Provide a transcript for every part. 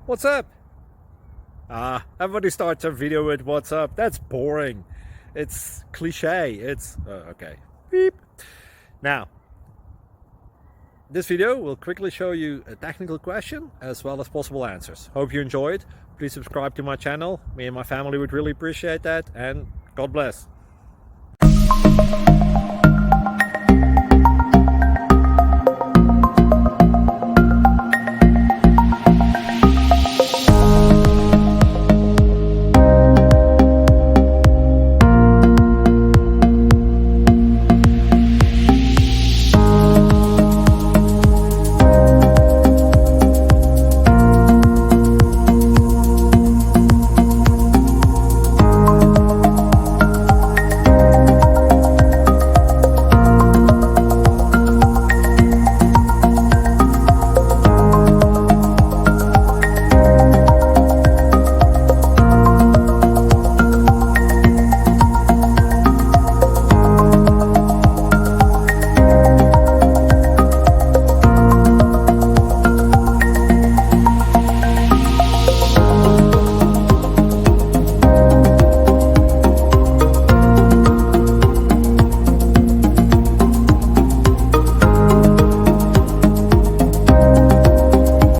What's up? Everybody starts a video with what's up. That's boring. It's cliche. It's okay. Beep. Now, this video will quickly show you a technical question as well as possible answers. Hope you enjoyed. Please subscribe to my channel. Me and my family would really appreciate that, and God bless.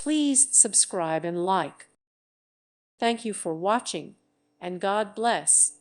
Please subscribe and like. Thank you for watching, and God bless.